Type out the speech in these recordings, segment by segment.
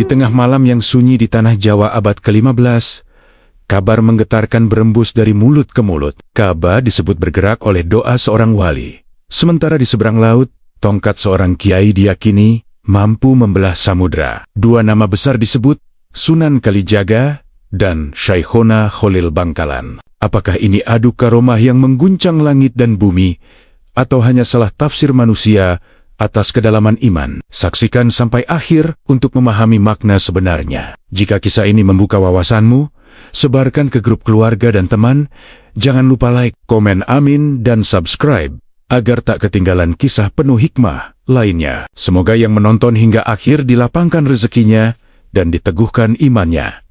tengah malam yang sunyi di tanah Jawa abad ke-15, kabar menggetarkan berembus dari mulut ke mulut. Ka'bah disebut bergerak oleh doa seorang wali. Sementara di seberang laut, tongkat seorang kiai diyakini mampu membelah samudra. Dua nama besar disebut, Sunan Kalijaga dan Syekhona Khalil Bangkalan. Apakah ini adu karomah yang mengguncang langit dan bumi, atau hanya salah tafsir manusia atas kedalaman iman? Saksikan sampai akhir untuk memahami makna sebenarnya. Jika kisah ini membuka wawasanmu, sebarkan ke grup keluarga dan teman. Jangan lupa like, komen amin, dan subscribe, agar tak ketinggalan kisah penuh hikmah lainnya. Semoga yang menonton hingga akhir dilapangkan rezekinya dan diteguhkan imannya.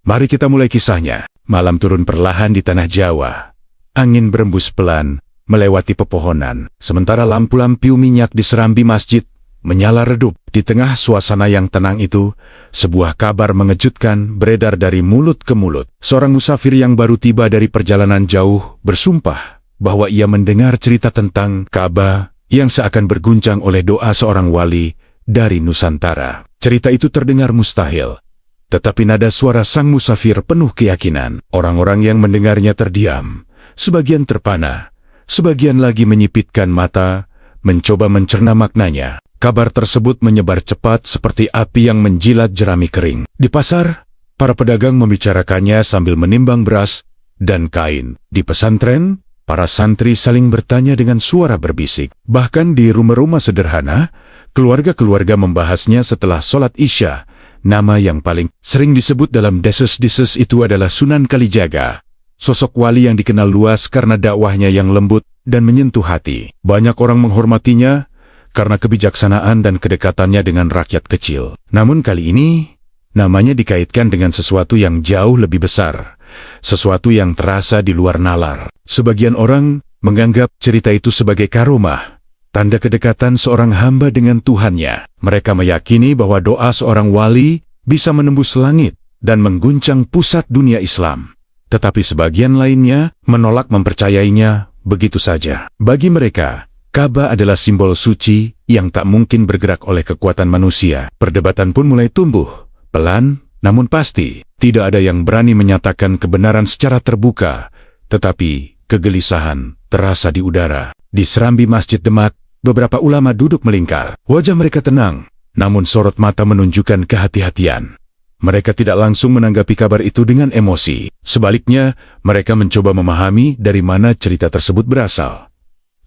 Mari kita mulai kisahnya. Malam turun perlahan di tanah Jawa. Angin berembus pelan melewati pepohonan, sementara lampu-lampu minyak di serambi masjid menyala redup. Di tengah suasana yang tenang itu, sebuah kabar mengejutkan beredar dari mulut ke mulut. Seorang musafir yang baru tiba dari perjalanan jauh bersumpah bahwa ia mendengar cerita tentang Ka'bah yang seakan berguncang oleh doa seorang wali dari Nusantara. Cerita itu terdengar mustahil, tetapi nada suara sang musafir penuh keyakinan. Orang-orang yang mendengarnya terdiam, sebagian terpana, sebagian lagi menyipitkan mata, mencoba mencerna maknanya. Kabar tersebut menyebar cepat seperti api yang menjilat jerami kering. Di pasar, para pedagang membicarakannya sambil menimbang beras dan kain. Di pesantren, para santri saling bertanya dengan suara berbisik. Bahkan di rumah-rumah sederhana, keluarga-keluarga membahasnya setelah sholat Isya. Nama yang paling sering disebut dalam desas-desus itu adalah Sunan Kalijaga. Sosok wali yang dikenal luas karena dakwahnya yang lembut dan menyentuh hati. Banyak orang menghormatinya karena kebijaksanaan dan kedekatannya dengan rakyat kecil. Namun kali ini, namanya dikaitkan dengan sesuatu yang jauh lebih besar. Sesuatu yang terasa di luar nalar. Sebagian orang menganggap cerita itu sebagai karomah, tanda kedekatan seorang hamba dengan Tuhannya. Mereka meyakini bahwa doa seorang wali bisa menembus langit dan mengguncang pusat dunia Islam. Tetapi sebagian lainnya menolak mempercayainya begitu saja. Bagi mereka, Ka'bah adalah simbol suci yang tak mungkin bergerak oleh kekuatan manusia. Perdebatan pun mulai tumbuh, pelan namun pasti. Tidak ada yang berani menyatakan kebenaran secara terbuka, tetapi kegelisahan terasa di udara. Di serambi Masjid Demak, beberapa ulama duduk melingkar. Wajah mereka tenang, namun sorot mata menunjukkan kehati-hatian. Mereka tidak langsung menanggapi kabar itu dengan emosi. Sebaliknya, mereka mencoba memahami dari mana cerita tersebut berasal.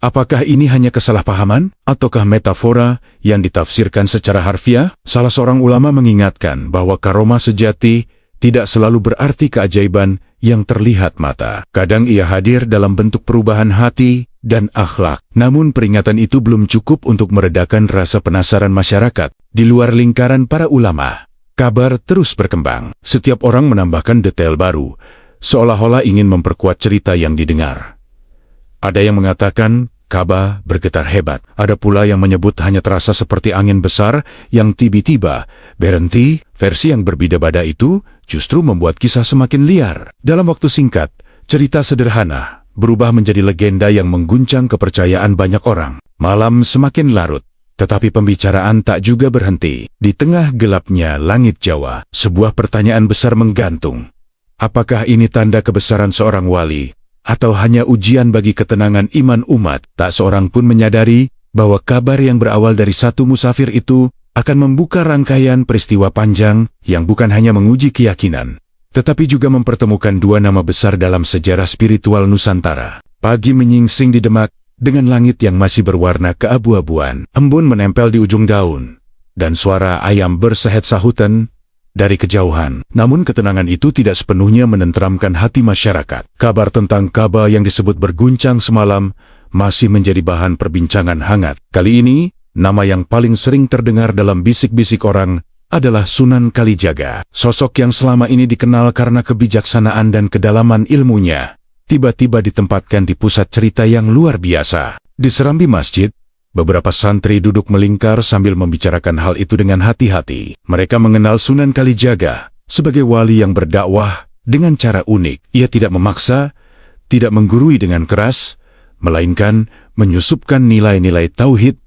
Apakah ini hanya kesalahpahaman, ataukah metafora yang ditafsirkan secara harfiah? Salah seorang ulama mengingatkan bahwa karomah sejati tidak selalu berarti keajaiban yang terlihat mata. Kadang ia hadir dalam bentuk perubahan hati dan akhlak. Namun peringatan itu belum cukup untuk meredakan rasa penasaran masyarakat. Di luar lingkaran para ulama, kabar terus berkembang. Setiap orang menambahkan detail baru, seolah-olah ingin memperkuat cerita yang didengar. Ada yang mengatakan Ka'bah bergetar hebat. Ada pula yang menyebut hanya terasa seperti angin besar yang tiba-tiba berhenti. Versi yang berbeda-beda itu justru membuat kisah semakin liar. Dalam waktu singkat, cerita sederhana berubah menjadi legenda yang mengguncang kepercayaan banyak orang. Malam semakin larut, tetapi pembicaraan tak juga berhenti. Di tengah gelapnya langit Jawa, sebuah pertanyaan besar menggantung. Apakah ini tanda kebesaran seorang wali, atau hanya ujian bagi ketenangan iman umat? Tak seorang pun menyadari bahwa kabar yang berawal dari satu musafir itu akan membuka rangkaian peristiwa panjang yang bukan hanya menguji keyakinan, tetapi juga mempertemukan dua nama besar dalam sejarah spiritual Nusantara. Pagi menyingsing di Demak dengan langit yang masih berwarna keabu-abuan. Embun menempel di ujung daun, dan suara ayam bersahet-sahutan dari kejauhan. Namun ketenangan itu tidak sepenuhnya menenteramkan hati masyarakat. Kabar tentang Ka'bah yang disebut berguncang semalam masih menjadi bahan perbincangan hangat. Kali ini, nama yang paling sering terdengar dalam bisik-bisik orang adalah Sunan Kalijaga. Sosok yang selama ini dikenal karena kebijaksanaan dan kedalaman ilmunya, tiba-tiba ditempatkan di pusat cerita yang luar biasa. Di serambi masjid, beberapa santri duduk melingkar sambil membicarakan hal itu dengan hati-hati. Mereka mengenal Sunan Kalijaga sebagai wali yang berdakwah dengan cara unik. Ia tidak memaksa, tidak menggurui dengan keras, melainkan menyusupkan nilai-nilai tauhid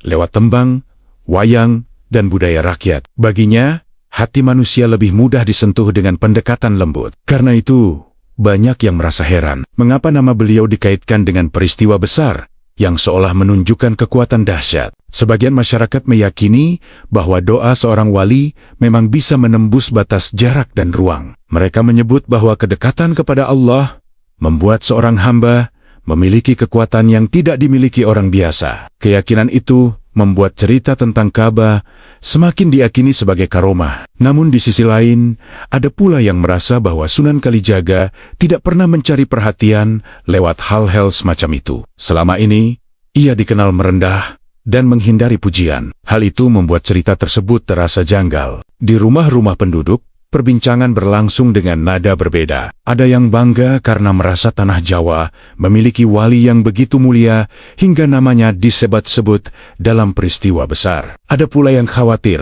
lewat tembang, wayang, dan budaya rakyat. Baginya, hati manusia lebih mudah disentuh dengan pendekatan lembut. Karena itu, banyak yang merasa heran, mengapa nama beliau dikaitkan dengan peristiwa besar yang seolah menunjukkan kekuatan dahsyat. Sebagian masyarakat meyakini bahwa doa seorang wali memang bisa menembus batas jarak dan ruang. Mereka menyebut bahwa kedekatan kepada Allah membuat seorang hamba memiliki kekuatan yang tidak dimiliki orang biasa. Keyakinan itu membuat cerita tentang Ka'bah semakin diyakini sebagai karomah. Namun di sisi lain, ada pula yang merasa bahwa Sunan Kalijaga tidak pernah mencari perhatian lewat hal-hal semacam itu. Selama ini, ia dikenal merendah dan menghindari pujian. Hal itu membuat cerita tersebut terasa janggal. Di rumah-rumah penduduk, perbincangan berlangsung dengan nada berbeda. Ada yang bangga karena merasa tanah Jawa memiliki wali yang begitu mulia hingga namanya disebut-sebut dalam peristiwa besar. Ada pula yang khawatir,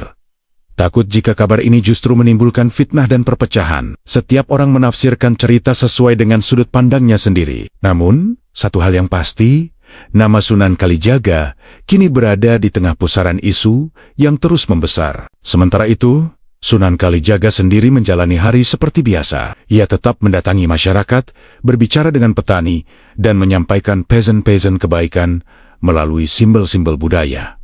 takut jika kabar ini justru menimbulkan fitnah dan perpecahan. Setiap orang menafsirkan cerita sesuai dengan sudut pandangnya sendiri. Namun, satu hal yang pasti, nama Sunan Kalijaga kini berada di tengah pusaran isu yang terus membesar. Sementara itu, Sunan Kalijaga sendiri menjalani hari seperti biasa. Ia tetap mendatangi masyarakat, berbicara dengan petani, dan menyampaikan pesan-pesan kebaikan melalui simbol-simbol budaya.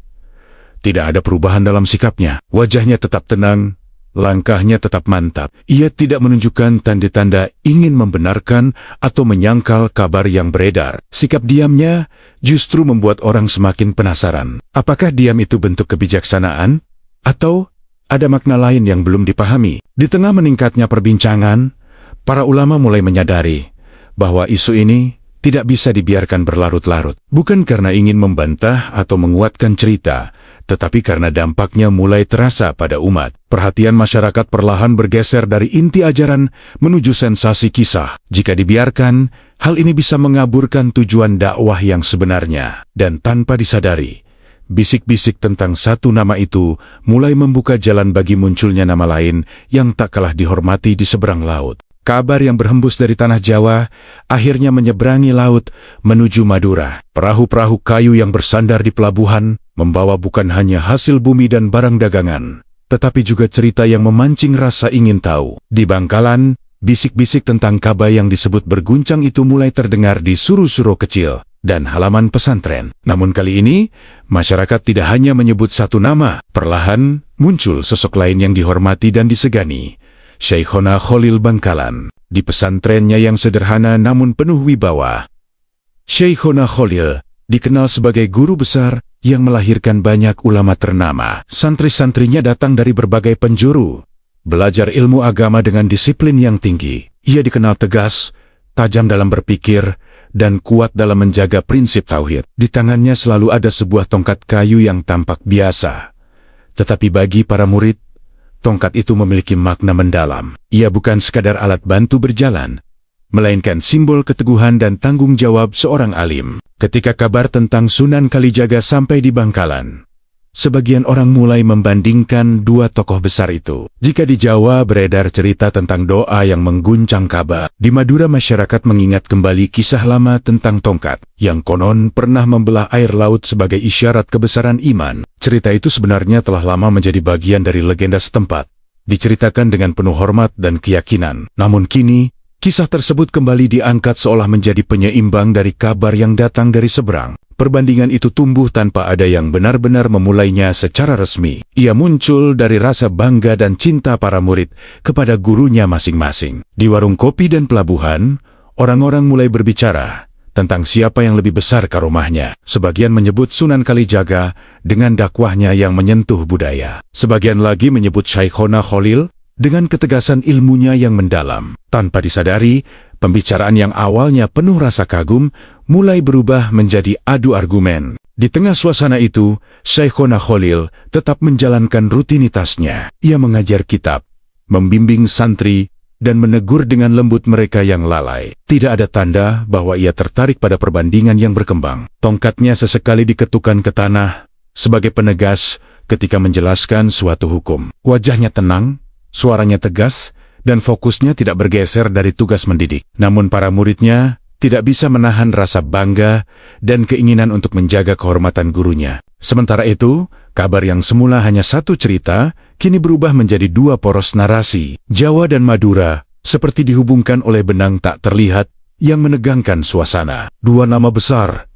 Tidak ada perubahan dalam sikapnya. Wajahnya tetap tenang, langkahnya tetap mantap. Ia tidak menunjukkan tanda-tanda ingin membenarkan atau menyangkal kabar yang beredar. Sikap diamnya justru membuat orang semakin penasaran. Apakah diam itu bentuk kebijaksanaan? Atau ada makna lain yang belum dipahami? Di tengah meningkatnya perbincangan, para ulama mulai menyadari bahwa isu ini tidak bisa dibiarkan berlarut-larut. Bukan karena ingin membantah atau menguatkan cerita, tetapi karena dampaknya mulai terasa pada umat. Perhatian masyarakat perlahan bergeser dari inti ajaran menuju sensasi kisah. Jika dibiarkan, hal ini bisa mengaburkan tujuan dakwah yang sebenarnya. Dan tanpa disadari, bisik-bisik tentang satu nama itu mulai membuka jalan bagi munculnya nama lain yang tak kalah dihormati di seberang laut. Kabar yang berhembus dari tanah Jawa akhirnya menyeberangi laut menuju Madura. Perahu-perahu kayu yang bersandar di pelabuhan membawa bukan hanya hasil bumi dan barang dagangan, tetapi juga cerita yang memancing rasa ingin tahu. Di Bangkalan, bisik-bisik tentang Ka'bah yang disebut berguncang itu mulai terdengar di suru-suru kecil dan halaman pesantren. Namun kali ini, masyarakat tidak hanya menyebut satu nama. Perlahan muncul sosok lain yang dihormati dan disegani, Syekhona Khalil Bangkalan. Di pesantrennya yang sederhana namun penuh wibawa, Syekhona Khalil dikenal sebagai guru besar yang melahirkan banyak ulama ternama. Santri-santrinya datang dari berbagai penjuru, belajar ilmu agama dengan disiplin yang tinggi. Ia dikenal tegas, tajam dalam berpikir, dan kuat dalam menjaga prinsip tauhid. Di tangannya selalu ada sebuah tongkat kayu yang tampak biasa, tetapi bagi para murid, tongkat itu memiliki makna mendalam. Ia bukan sekadar alat bantu berjalan, melainkan simbol keteguhan dan tanggung jawab seorang alim. Ketika kabar tentang Sunan Kalijaga sampai di Bangkalan, sebagian orang mulai membandingkan dua tokoh besar itu. Jika di Jawa beredar cerita tentang doa yang mengguncang Ka'bah, di Madura masyarakat mengingat kembali kisah lama tentang tongkat yang konon pernah membelah air laut sebagai isyarat kebesaran iman. Cerita itu sebenarnya telah lama menjadi bagian dari legenda setempat, diceritakan dengan penuh hormat dan keyakinan. Namun kini, kisah tersebut kembali diangkat seolah menjadi penyeimbang dari kabar yang datang dari seberang. Perbandingan itu tumbuh tanpa ada yang benar-benar memulainya secara resmi. Ia muncul dari rasa bangga dan cinta para murid kepada gurunya masing-masing. Di warung kopi dan pelabuhan, orang-orang mulai berbicara tentang siapa yang lebih besar karomahnya. Sebagian menyebut Sunan Kalijaga dengan dakwahnya yang menyentuh budaya. Sebagian lagi menyebut Syekhona Khalil dengan ketegasan ilmunya yang mendalam. Tanpa disadari, pembicaraan yang awalnya penuh rasa kagum mulai berubah menjadi adu argumen. Di tengah suasana itu, Syekhona Khalil tetap menjalankan rutinitasnya. Ia mengajar kitab, membimbing santri, dan menegur dengan lembut mereka yang lalai. Tidak ada tanda bahwa ia tertarik pada perbandingan yang berkembang. Tongkatnya sesekali diketukkan ke tanah sebagai penegas ketika menjelaskan suatu hukum. Wajahnya tenang, suaranya tegas, dan fokusnya tidak bergeser dari tugas mendidik. Namun para muridnya tidak bisa menahan rasa bangga dan keinginan untuk menjaga kehormatan gurunya. Sementara itu, kabar yang semula hanya satu cerita, kini berubah menjadi dua poros narasi. Jawa dan Madura seperti dihubungkan oleh benang tak terlihat yang menegangkan suasana. Dua nama besar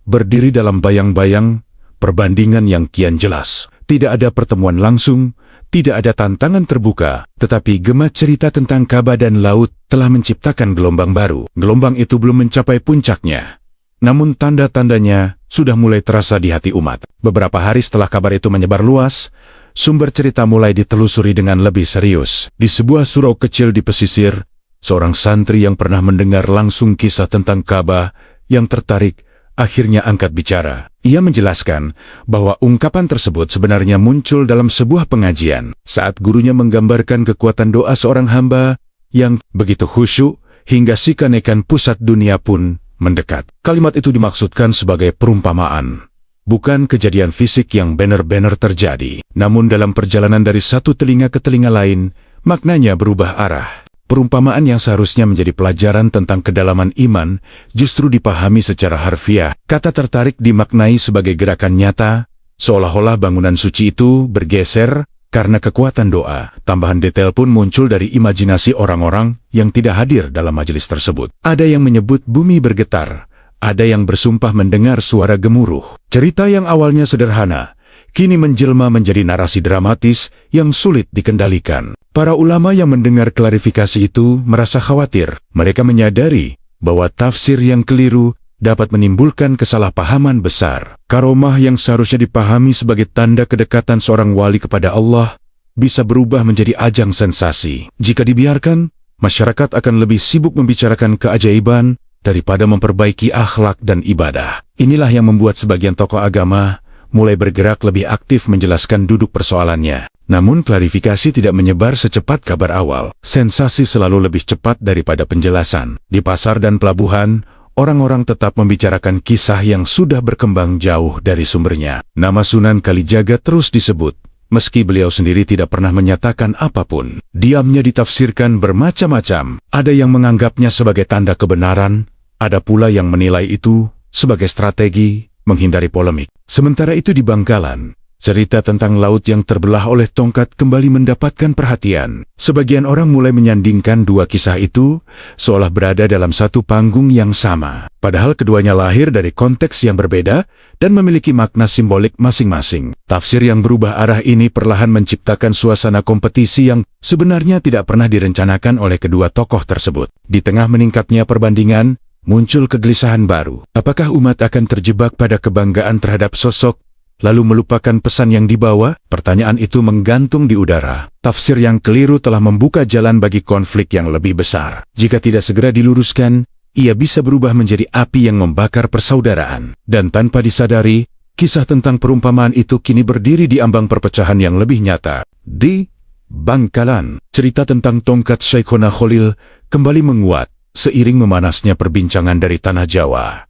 berdiri dalam bayang-bayang perbandingan yang kian jelas. Tidak ada pertemuan langsung, tidak ada tantangan terbuka, tetapi gema cerita tentang Ka'bah dan laut telah menciptakan gelombang baru. Gelombang itu belum mencapai puncaknya, namun tanda-tandanya sudah mulai terasa di hati umat. Beberapa hari setelah kabar itu menyebar luas, sumber cerita mulai ditelusuri dengan lebih serius. Di sebuah surau kecil di pesisir, seorang santri yang pernah mendengar langsung kisah tentang Ka'bah yang tertarik akhirnya angkat bicara. Ia menjelaskan bahwa ungkapan tersebut sebenarnya muncul dalam sebuah pengajian saat gurunya menggambarkan kekuatan doa seorang hamba yang begitu khusyuk hingga sikanekan pusat dunia pun mendekat. Kalimat itu dimaksudkan sebagai perumpamaan, bukan kejadian fisik yang benar-benar terjadi. Namun dalam perjalanan dari satu telinga ke telinga lain, maknanya berubah arah. Perumpamaan yang seharusnya menjadi pelajaran tentang kedalaman iman justru dipahami secara harfiah. Kata tertarik dimaknai sebagai gerakan nyata, seolah-olah bangunan suci itu bergeser karena kekuatan doa. Tambahan detail pun muncul dari imajinasi orang-orang yang tidak hadir dalam majelis tersebut. Ada yang menyebut bumi bergetar, ada yang bersumpah mendengar suara gemuruh. Cerita yang awalnya sederhana kini menjelma menjadi narasi dramatis yang sulit dikendalikan. Para ulama yang mendengar klarifikasi itu merasa khawatir. Mereka menyadari bahwa tafsir yang keliru dapat menimbulkan kesalahpahaman besar. Karomah yang seharusnya dipahami sebagai tanda kedekatan seorang wali kepada Allah bisa berubah menjadi ajang sensasi. Jika dibiarkan, masyarakat akan lebih sibuk membicarakan keajaiban daripada memperbaiki akhlak dan ibadah. Inilah yang membuat sebagian tokoh agama mulai bergerak lebih aktif menjelaskan duduk persoalannya. Namun klarifikasi tidak menyebar secepat kabar awal. Sensasi selalu lebih cepat daripada penjelasan. Di pasar dan pelabuhan, orang-orang tetap membicarakan kisah yang sudah berkembang jauh dari sumbernya. Nama Sunan Kalijaga terus disebut, meski beliau sendiri tidak pernah menyatakan apapun. Diamnya ditafsirkan bermacam-macam. Ada yang menganggapnya sebagai tanda kebenaran, ada pula yang menilai itu sebagai strategi menghindari polemik. Sementara itu di Bangkalan, cerita tentang laut yang terbelah oleh tongkat kembali mendapatkan perhatian. Sebagian orang mulai menyandingkan dua kisah itu seolah berada dalam satu panggung yang sama. Padahal keduanya lahir dari konteks yang berbeda dan memiliki makna simbolik masing-masing. Tafsir yang berubah arah ini perlahan menciptakan suasana kompetisi yang sebenarnya tidak pernah direncanakan oleh kedua tokoh tersebut. Di tengah meningkatnya perbandingan, muncul kegelisahan baru. Apakah umat akan terjebak pada kebanggaan terhadap sosok, lalu melupakan pesan yang dibawa? Pertanyaan itu menggantung di udara. Tafsir yang keliru telah membuka jalan bagi konflik yang lebih besar. Jika tidak segera diluruskan, ia bisa berubah menjadi api yang membakar persaudaraan. Dan tanpa disadari, kisah tentang perumpamaan itu kini berdiri di ambang perpecahan yang lebih nyata. Di Bangkalan, cerita tentang tongkat Syekhona Khalil kembali menguat seiring memanasnya perbincangan dari tanah Jawa.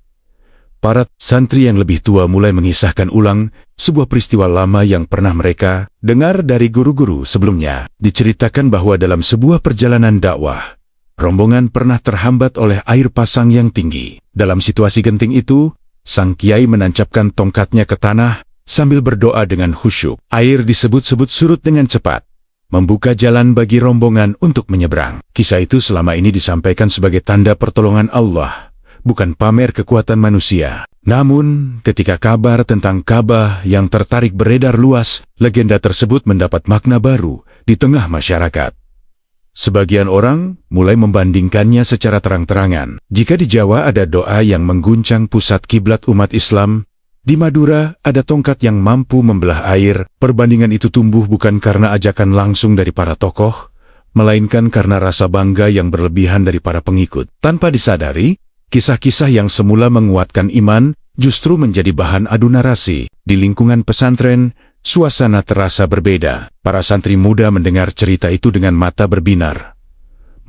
Para santri yang lebih tua mulai mengisahkan ulang sebuah peristiwa lama yang pernah mereka dengar dari guru-guru sebelumnya. Diceritakan bahwa dalam sebuah perjalanan dakwah, rombongan pernah terhambat oleh air pasang yang tinggi. Dalam situasi genting itu, sang kiai menancapkan tongkatnya ke tanah sambil berdoa dengan khusyuk. Air disebut-sebut surut dengan cepat, membuka jalan bagi rombongan untuk menyeberang. Kisah itu selama ini disampaikan sebagai tanda pertolongan Allah, bukan pamer kekuatan manusia. Namun, ketika kabar tentang Ka'bah yang tertarik beredar luas, legenda tersebut mendapat makna baru di tengah masyarakat. Sebagian orang mulai membandingkannya secara terang-terangan. Jika di Jawa ada doa yang mengguncang pusat kiblat umat Islam, di Madura ada tongkat yang mampu membelah air. Perbandingan itu tumbuh bukan karena ajakan langsung dari para tokoh, melainkan karena rasa bangga yang berlebihan dari para pengikut. Tanpa disadari, kisah-kisah yang semula menguatkan iman justru menjadi bahan adu narasi. Di lingkungan pesantren, suasana terasa berbeda. Para santri muda mendengar cerita itu dengan mata berbinar,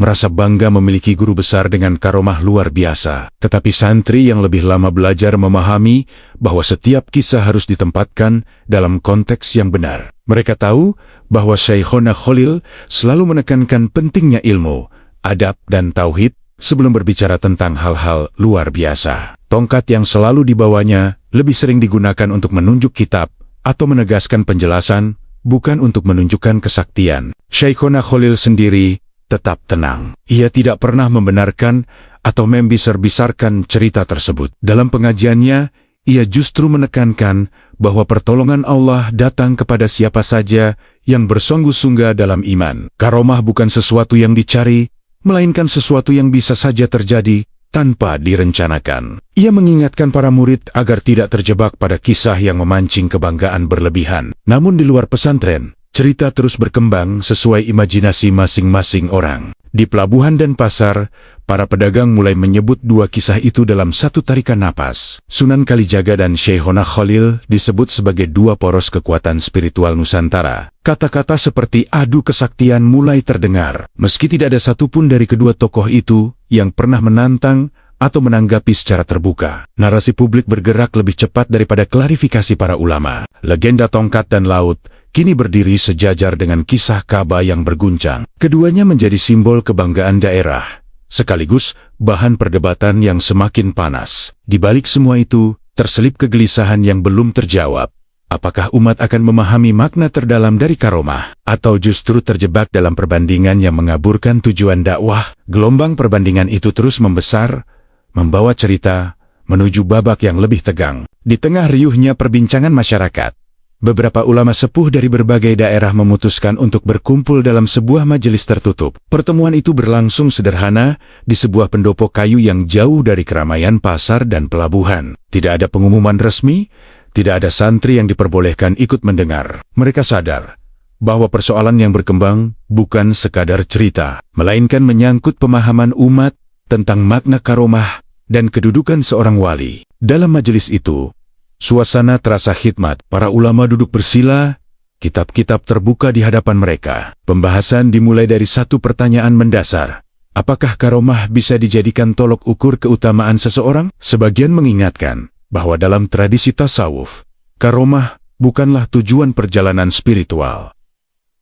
merasa bangga memiliki guru besar dengan karomah luar biasa. Tetapi santri yang lebih lama belajar memahami bahwa setiap kisah harus ditempatkan dalam konteks yang benar. Mereka tahu bahwa Syekhona Khalil selalu menekankan pentingnya ilmu, adab dan tauhid sebelum berbicara tentang hal-hal luar biasa. Tongkat yang selalu dibawanya lebih sering digunakan untuk menunjuk kitab atau menegaskan penjelasan, bukan untuk menunjukkan kesaktian. Syekhona Khalil sendiri tetap tenang. Ia tidak pernah membenarkan atau membesar-besarkan cerita tersebut. Dalam pengajiannya, ia justru menekankan bahwa pertolongan Allah datang kepada siapa saja yang bersungguh-sungguh dalam iman. Karomah bukan sesuatu yang dicari, melainkan sesuatu yang bisa saja terjadi tanpa direncanakan. Ia mengingatkan para murid agar tidak terjebak pada kisah yang memancing kebanggaan berlebihan. Namun di luar pesantren, cerita terus berkembang sesuai imajinasi masing-masing orang. Di pelabuhan dan pasar, para pedagang mulai menyebut dua kisah itu dalam satu tarikan napas. Sunan Kalijaga dan Syekhona Khalil disebut sebagai dua poros kekuatan spiritual Nusantara. Kata-kata seperti adu kesaktian mulai terdengar, meski tidak ada satupun dari kedua tokoh itu yang pernah menantang atau menanggapi secara terbuka. Narasi publik bergerak lebih cepat daripada klarifikasi para ulama. Legenda tongkat dan laut kini berdiri sejajar dengan kisah Ka'bah yang berguncang. Keduanya menjadi simbol kebanggaan daerah, sekaligus bahan perdebatan yang semakin panas. Di balik semua itu, terselip kegelisahan yang belum terjawab. Apakah umat akan memahami makna terdalam dari karomah, atau justru terjebak dalam perbandingan yang mengaburkan tujuan dakwah? Gelombang perbandingan itu terus membesar, membawa cerita menuju babak yang lebih tegang. Di tengah riuhnya perbincangan masyarakat, beberapa ulama sepuh dari berbagai daerah memutuskan untuk berkumpul dalam sebuah majelis tertutup. Pertemuan itu berlangsung sederhana di sebuah pendopo kayu yang jauh dari keramaian pasar dan pelabuhan. Tidak ada pengumuman resmi, tidak ada santri yang diperbolehkan ikut mendengar. Mereka sadar bahwa persoalan yang berkembang bukan sekadar cerita, melainkan menyangkut pemahaman umat tentang makna karomah dan kedudukan seorang wali. Dalam majelis itu, suasana terasa khidmat. Para ulama duduk bersila, kitab-kitab terbuka di hadapan mereka. Pembahasan dimulai dari satu pertanyaan mendasar. Apakah karomah bisa dijadikan tolok ukur keutamaan seseorang? Sebagian mengingatkan bahwa dalam tradisi tasawuf, karomah bukanlah tujuan perjalanan spiritual.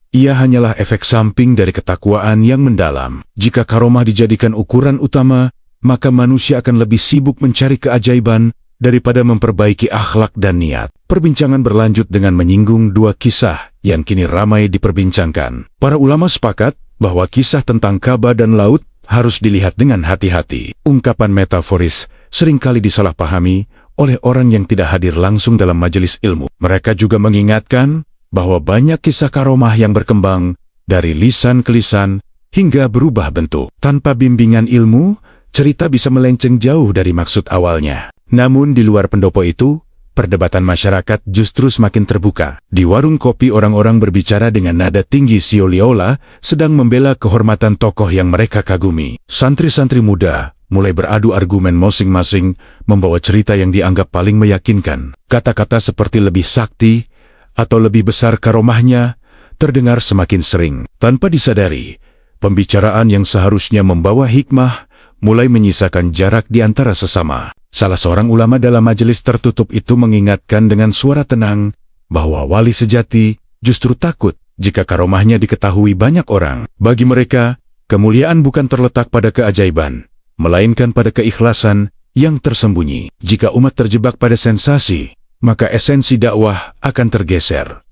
Ia hanyalah efek samping dari ketakwaan yang mendalam. Jika karomah dijadikan ukuran utama, maka manusia akan lebih sibuk mencari keajaiban daripada memperbaiki akhlak dan niat. Perbincangan berlanjut dengan menyinggung dua kisah yang kini ramai diperbincangkan. Para ulama sepakat bahwa kisah tentang Ka'bah dan laut harus dilihat dengan hati-hati. Ungkapan metaforis seringkali disalahpahami oleh orang yang tidak hadir langsung dalam majelis ilmu. Mereka juga mengingatkan bahwa banyak kisah karomah yang berkembang dari lisan ke lisan hingga berubah bentuk. Tanpa bimbingan ilmu, cerita bisa melenceng jauh dari maksud awalnya. Namun di luar pendopo itu, perdebatan masyarakat justru semakin terbuka. Di warung kopi orang-orang berbicara dengan nada tinggi seolah-olah sedang membela kehormatan tokoh yang mereka kagumi. Santri-santri muda mulai beradu argumen masing-masing, membawa cerita yang dianggap paling meyakinkan. Kata-kata seperti lebih sakti atau lebih besar karomahnya terdengar semakin sering. Tanpa disadari, pembicaraan yang seharusnya membawa hikmah mulai menyisakan jarak di antara sesama. Salah seorang ulama dalam majelis tertutup itu mengingatkan dengan suara tenang bahwa wali sejati justru takut jika karomahnya diketahui banyak orang. Bagi mereka, kemuliaan bukan terletak pada keajaiban, melainkan pada keikhlasan yang tersembunyi. Jika umat terjebak pada sensasi, maka esensi dakwah akan tergeser.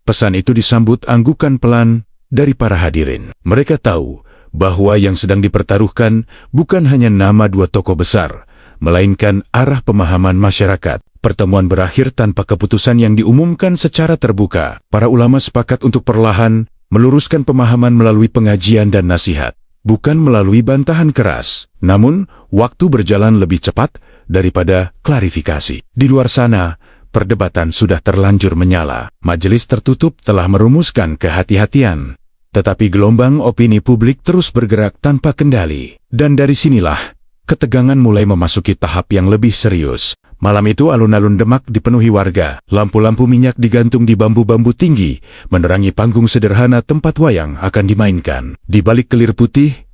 Pesan itu disambut anggukan pelan dari para hadirin. Mereka tahu bahwa yang sedang dipertaruhkan bukan hanya nama dua tokoh besar, melainkan arah pemahaman masyarakat. Pertemuan berakhir tanpa keputusan yang diumumkan secara terbuka. Para ulama sepakat untuk perlahan meluruskan pemahaman melalui pengajian dan nasihat, bukan melalui bantahan keras. Namun, waktu berjalan lebih cepat daripada klarifikasi. Di luar sana, perdebatan sudah terlanjur menyala. Majelis tertutup telah merumuskan kehati-hatian, tetapi gelombang opini publik terus bergerak tanpa kendali. Dan dari sinilah, ketegangan mulai memasuki tahap yang lebih serius. Malam itu alun-alun Demak dipenuhi warga. Lampu-lampu minyak digantung di bambu-bambu tinggi, menerangi panggung sederhana tempat wayang akan dimainkan. Di balik kelir putih,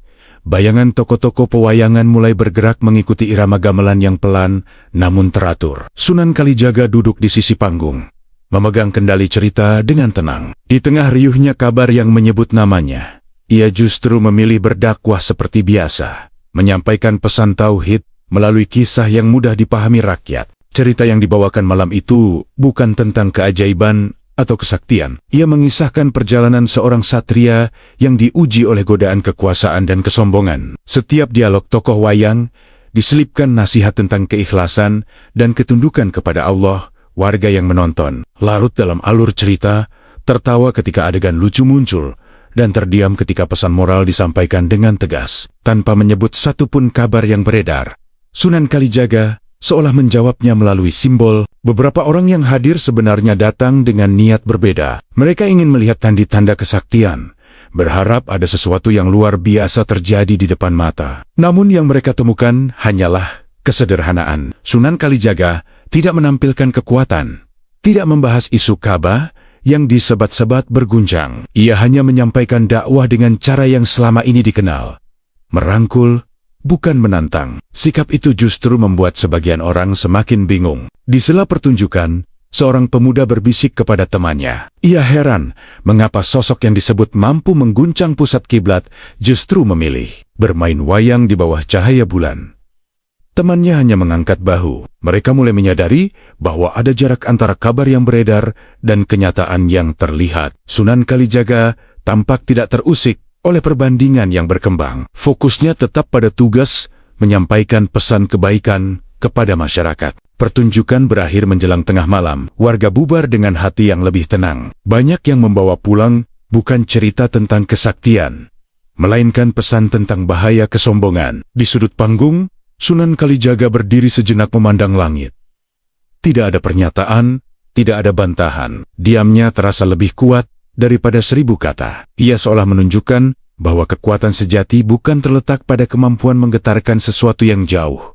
bayangan tokoh-tokoh pewayangan mulai bergerak mengikuti irama gamelan yang pelan namun teratur. Sunan Kalijaga duduk di sisi panggung, memegang kendali cerita dengan tenang. Di tengah riuhnya kabar yang menyebut namanya, ia justru memilih berdakwah seperti biasa, menyampaikan pesan tauhid melalui kisah yang mudah dipahami rakyat. Cerita yang dibawakan malam itu bukan tentang keajaiban atau kesaktian. Ia mengisahkan perjalanan seorang satria yang diuji oleh godaan kekuasaan dan kesombongan. Setiap dialog tokoh wayang diselipkan nasihat tentang keikhlasan dan ketundukan kepada Allah. Warga yang menonton larut dalam alur cerita, tertawa ketika adegan lucu muncul, dan terdiam ketika pesan moral disampaikan dengan tegas, tanpa menyebut satupun kabar yang beredar. Sunan Kalijaga seolah menjawabnya melalui simbol. Beberapa orang yang hadir sebenarnya datang dengan niat berbeda. Mereka ingin melihat tanda-tanda kesaktian, berharap ada sesuatu yang luar biasa terjadi di depan mata. Namun yang mereka temukan hanyalah kesederhanaan. Sunan Kalijaga tidak menampilkan kekuatan, tidak membahas isu Ka'bah yang disebat-sebat berguncang. Ia hanya menyampaikan dakwah dengan cara yang selama ini dikenal. Merangkul, bukan menantang. Sikap itu justru membuat sebagian orang semakin bingung. Di sela pertunjukan, seorang pemuda berbisik kepada temannya. Ia heran mengapa sosok yang disebut mampu mengguncang pusat kiblat justru memilih bermain wayang di bawah cahaya bulan. Temannya hanya mengangkat bahu. Mereka mulai menyadari bahwa ada jarak antara kabar yang beredar dan kenyataan yang terlihat. Sunan Kalijaga tampak tidak terusik oleh perbandingan yang berkembang. Fokusnya tetap pada tugas menyampaikan pesan kebaikan kepada masyarakat. Pertunjukan berakhir menjelang tengah malam. Warga bubar dengan hati yang lebih tenang. Banyak yang membawa pulang bukan cerita tentang kesaktian, melainkan pesan tentang bahaya kesombongan. Di sudut panggung, Sunan Kalijaga berdiri sejenak memandang langit. Tidak ada pernyataan, tidak ada bantahan. Diamnya terasa lebih kuat daripada 1000 kata. Ia seolah menunjukkan bahwa kekuatan sejati bukan terletak pada kemampuan menggetarkan sesuatu yang jauh,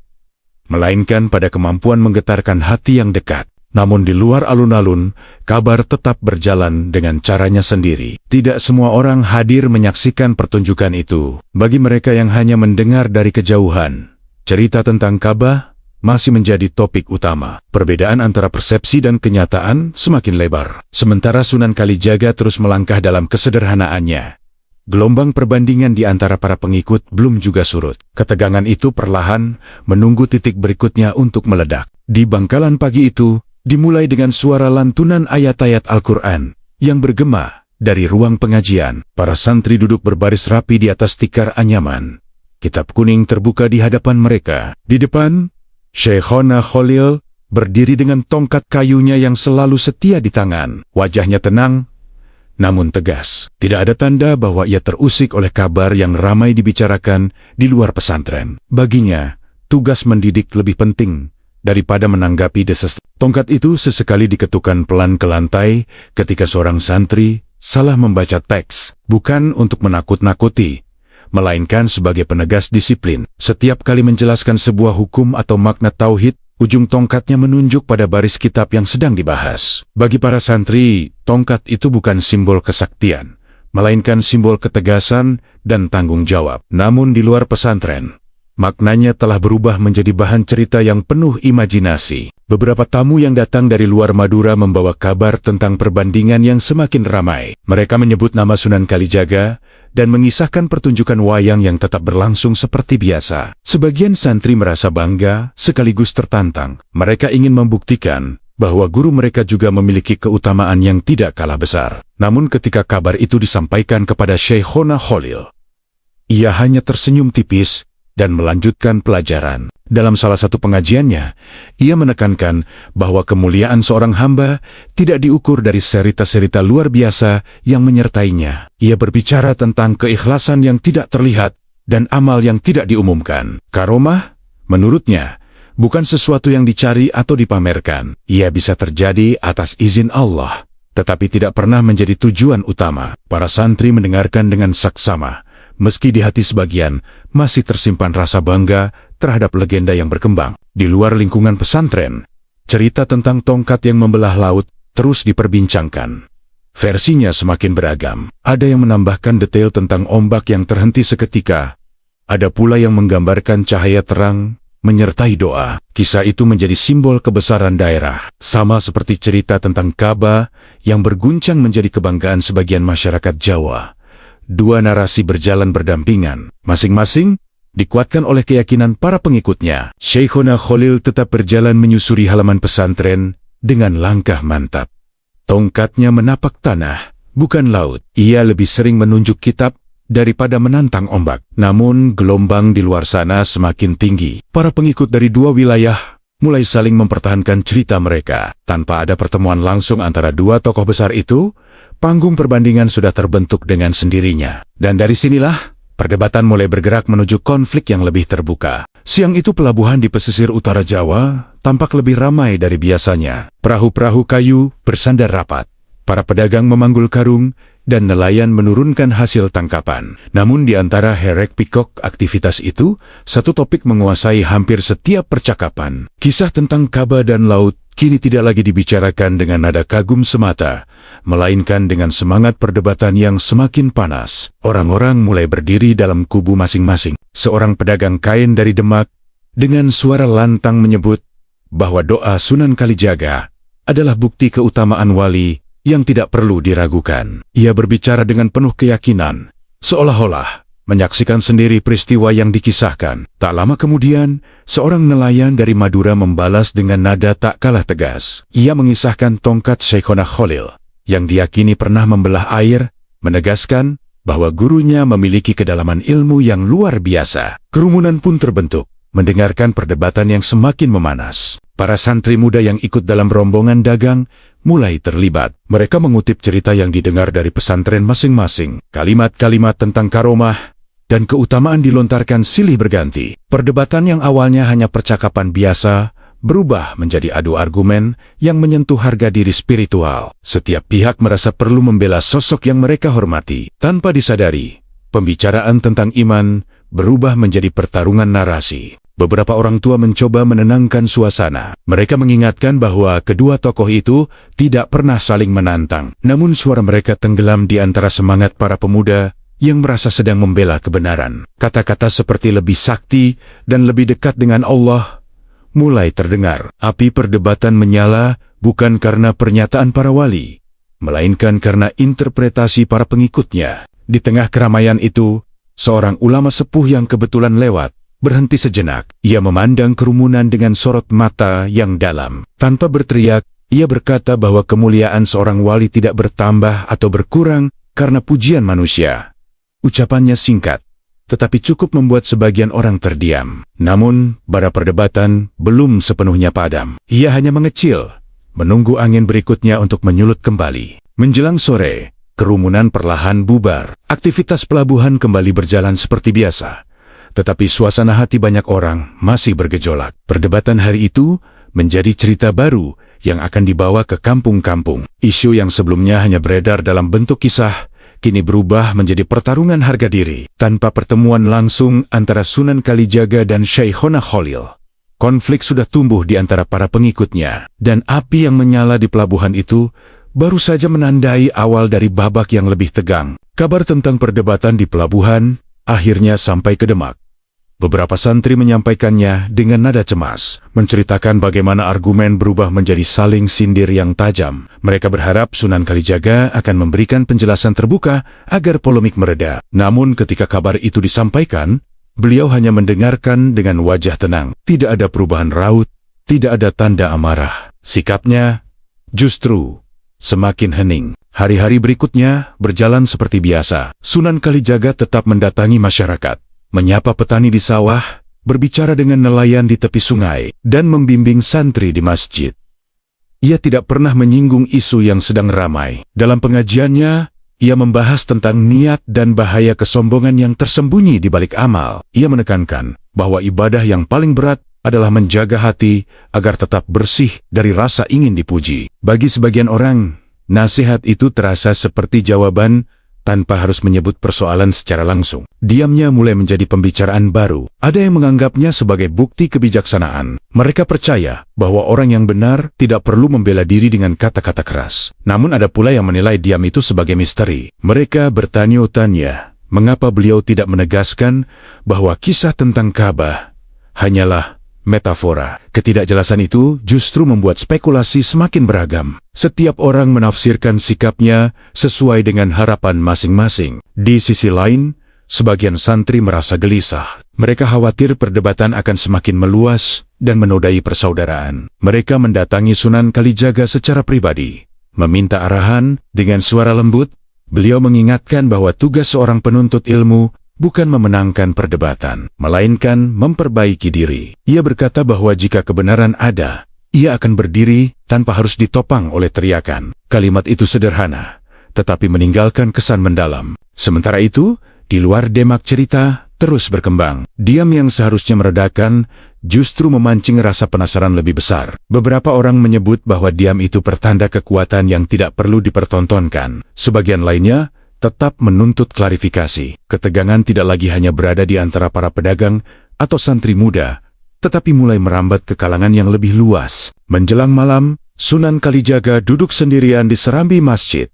melainkan pada kemampuan menggetarkan hati yang dekat. Namun di luar alun-alun, kabar tetap berjalan dengan caranya sendiri. Tidak semua orang hadir menyaksikan pertunjukan itu. Bagi mereka yang hanya mendengar dari kejauhan, cerita tentang Ka'bah masih menjadi topik utama. Perbedaan antara persepsi dan kenyataan semakin lebar. Sementara Sunan Kalijaga terus melangkah dalam kesederhanaannya. Gelombang perbandingan di antara para pengikut belum juga surut. Ketegangan itu perlahan menunggu titik berikutnya untuk meledak. Di Bangkalan pagi itu, dimulai dengan suara lantunan ayat-ayat Al-Quran yang bergema dari ruang pengajian. Para santri duduk berbaris rapi di atas tikar anyaman. Kitab kuning terbuka di hadapan mereka. Di depan, Syekhona Khalil berdiri dengan tongkat kayunya yang selalu setia di tangan. Wajahnya tenang, namun tegas. Tidak ada tanda bahwa ia terusik oleh kabar yang ramai dibicarakan di luar pesantren. Baginya, tugas mendidik lebih penting daripada menanggapi desas. Tongkat itu sesekali diketukkan pelan ke lantai ketika seorang santri salah membaca teks, bukan untuk menakut-nakuti, melainkan sebagai penegas disiplin. Setiap kali menjelaskan sebuah hukum atau makna tauhid, ujung tongkatnya menunjuk pada baris kitab yang sedang dibahas. Bagi para santri, tongkat itu bukan simbol kesaktian, melainkan simbol ketegasan dan tanggung jawab. Namun di luar pesantren, maknanya telah berubah menjadi bahan cerita yang penuh imajinasi. Beberapa tamu yang datang dari luar Madura membawa kabar tentang perbandingan yang semakin ramai. Mereka menyebut nama Sunan Kalijaga dan mengisahkan pertunjukan wayang yang tetap berlangsung seperti biasa. Sebagian santri merasa bangga sekaligus tertantang. Mereka ingin membuktikan bahwa guru mereka juga memiliki keutamaan yang tidak kalah besar. Namun ketika kabar itu disampaikan kepada Syekhona Khalil, ia hanya tersenyum tipis dan melanjutkan pelajaran. Dalam salah satu pengajiannya, ia menekankan bahwa kemuliaan seorang hamba tidak diukur dari cerita-cerita luar biasa yang menyertainya. Ia berbicara tentang keikhlasan yang tidak terlihat dan amal yang tidak diumumkan. Karomah, menurutnya, bukan sesuatu yang dicari atau dipamerkan. Ia bisa terjadi atas izin Allah, tetapi tidak pernah menjadi tujuan utama. Para santri mendengarkan dengan saksama, meski di hati sebagian masih tersimpan rasa bangga terhadap legenda yang berkembang. Di luar lingkungan pesantren, cerita tentang tongkat yang membelah laut terus diperbincangkan. Versinya semakin beragam. Ada yang menambahkan detail tentang ombak yang terhenti seketika. Ada pula yang menggambarkan cahaya terang menyertai doa. Kisah itu menjadi simbol kebesaran daerah. Sama seperti cerita tentang Ka'bah yang berguncang menjadi kebanggaan sebagian masyarakat Jawa. Dua narasi berjalan berdampingan, masing-masing dikuatkan oleh keyakinan para pengikutnya. Syekhona Khalil tetap berjalan menyusuri halaman pesantren dengan langkah mantap. Tongkatnya menapak tanah, bukan laut. Ia lebih sering menunjuk kitab daripada menantang ombak. Namun gelombang di luar sana semakin tinggi. Para pengikut dari dua wilayah mulai saling mempertahankan cerita mereka. Tanpa ada pertemuan langsung antara dua tokoh besar itu, panggung perbandingan sudah terbentuk dengan sendirinya. Dan dari sinilah perdebatan mulai bergerak menuju konflik yang lebih terbuka. Siang itu pelabuhan di pesisir utara Jawa tampak lebih ramai dari biasanya. Perahu-perahu kayu bersandar rapat. Para pedagang memanggul karung dan nelayan menurunkan hasil tangkapan. Namun di antara herek pikok aktivitas itu, satu topik menguasai hampir setiap percakapan. Kisah tentang Ka'bah dan laut kini tidak lagi dibicarakan dengan nada kagum semata, melainkan dengan semangat perdebatan yang semakin panas. Orang-orang mulai berdiri dalam kubu masing-masing. Seorang pedagang kain dari Demak dengan suara lantang menyebut bahwa doa Sunan Kalijaga adalah bukti keutamaan wali yang tidak perlu diragukan. Ia berbicara dengan penuh keyakinan, seolah-olah menyaksikan sendiri peristiwa yang dikisahkan. Tak lama kemudian, seorang nelayan dari Madura membalas dengan nada tak kalah tegas. Ia mengisahkan tongkat Syekhona Khalil yang diyakini pernah membelah air, menegaskan bahwa gurunya memiliki kedalaman ilmu yang luar biasa. Kerumunan pun terbentuk, mendengarkan perdebatan yang semakin memanas. Para santri muda yang ikut dalam rombongan dagang mulai terlibat. Mereka mengutip cerita yang didengar dari pesantren masing-masing. Kalimat-kalimat tentang karomah dan keutamaan dilontarkan silih berganti. Perdebatan yang awalnya hanya percakapan biasa berubah menjadi adu argumen yang menyentuh harga diri spiritual. Setiap pihak merasa perlu membela sosok yang mereka hormati. Tanpa disadari, pembicaraan tentang iman berubah menjadi pertarungan narasi. Beberapa orang tua mencoba menenangkan suasana. Mereka mengingatkan bahwa kedua tokoh itu tidak pernah saling menantang. Namun suara mereka tenggelam di antara semangat para pemuda yang merasa sedang membela kebenaran. Kata-kata seperti lebih sakti dan lebih dekat dengan Allah mulai terdengar. Api perdebatan menyala bukan karena pernyataan para wali, melainkan karena interpretasi para pengikutnya. Di tengah keramaian itu, seorang ulama sepuh yang kebetulan lewat berhenti sejenak. Ia memandang kerumunan dengan sorot mata yang dalam. Tanpa berteriak, ia berkata bahwa kemuliaan seorang wali tidak bertambah atau berkurang karena pujian manusia. Ucapannya singkat, tetapi cukup membuat sebagian orang terdiam. Namun, bara perdebatan belum sepenuhnya padam. Ia hanya mengecil, menunggu angin berikutnya untuk menyulut kembali. Menjelang sore, kerumunan perlahan bubar. Aktivitas pelabuhan kembali berjalan seperti biasa. Tetapi suasana hati banyak orang masih bergejolak. Perdebatan hari itu menjadi cerita baru yang akan dibawa ke kampung-kampung. Isu yang sebelumnya hanya beredar dalam bentuk kisah, kini berubah menjadi pertarungan harga diri. Tanpa pertemuan langsung antara Sunan Kalijaga dan Syekhona Khalil, konflik sudah tumbuh di antara para pengikutnya. Dan api yang menyala di pelabuhan itu baru saja menandai awal dari babak yang lebih tegang. Kabar tentang perdebatan di pelabuhan akhirnya sampai ke Demak. Beberapa santri menyampaikannya dengan nada cemas, menceritakan bagaimana argumen berubah menjadi saling sindir yang tajam. Mereka berharap Sunan Kalijaga akan memberikan penjelasan terbuka agar polemik mereda. Namun ketika kabar itu disampaikan, beliau hanya mendengarkan dengan wajah tenang. Tidak ada perubahan raut, tidak ada tanda amarah. Sikapnya justru semakin hening. Hari-hari berikutnya berjalan seperti biasa. Sunan Kalijaga tetap mendatangi masyarakat, menyapa petani di sawah, berbicara dengan nelayan di tepi sungai, dan membimbing santri di masjid. Ia tidak pernah menyinggung isu yang sedang ramai. Dalam pengajiannya, ia membahas tentang niat dan bahaya kesombongan yang tersembunyi di balik amal. Ia menekankan bahwa ibadah yang paling berat adalah menjaga hati agar tetap bersih dari rasa ingin dipuji. Bagi sebagian orang, nasihat itu terasa seperti jawaban tanpa harus menyebut persoalan secara langsung. Diamnya mulai menjadi pembicaraan baru. Ada yang menganggapnya sebagai bukti kebijaksanaan. Mereka percaya bahwa orang yang benar tidak perlu membela diri dengan kata-kata keras. Namun ada pula yang menilai diam itu sebagai misteri. Mereka bertanya-tanya, mengapa beliau tidak menegaskan bahwa kisah tentang Ka'bah hanyalah metafora. Ketidakjelasan itu justru membuat spekulasi semakin beragam. Setiap orang menafsirkan sikapnya sesuai dengan harapan masing-masing. Di sisi lain, sebagian santri merasa gelisah. Mereka khawatir perdebatan akan semakin meluas dan menodai persaudaraan. Mereka mendatangi Sunan Kalijaga secara pribadi, meminta arahan dengan suara lembut. Beliau mengingatkan bahwa tugas seorang penuntut ilmu bukan memenangkan perdebatan, melainkan memperbaiki diri. Ia berkata bahwa jika kebenaran ada, ia akan berdiri tanpa harus ditopang oleh teriakan. Kalimat itu sederhana, tetapi meninggalkan kesan mendalam. Sementara itu, di luar demak cerita terus berkembang. Diam yang seharusnya meredakan justru memancing rasa penasaran lebih besar. Beberapa orang menyebut bahwa diam itu pertanda kekuatan yang tidak perlu dipertontonkan. Sebagian lainnya tetap menuntut klarifikasi. Ketegangan tidak lagi hanya berada di antara para pedagang atau santri muda, tetapi mulai merambat ke kalangan yang lebih luas. Menjelang malam, Sunan Kalijaga duduk sendirian di serambi masjid,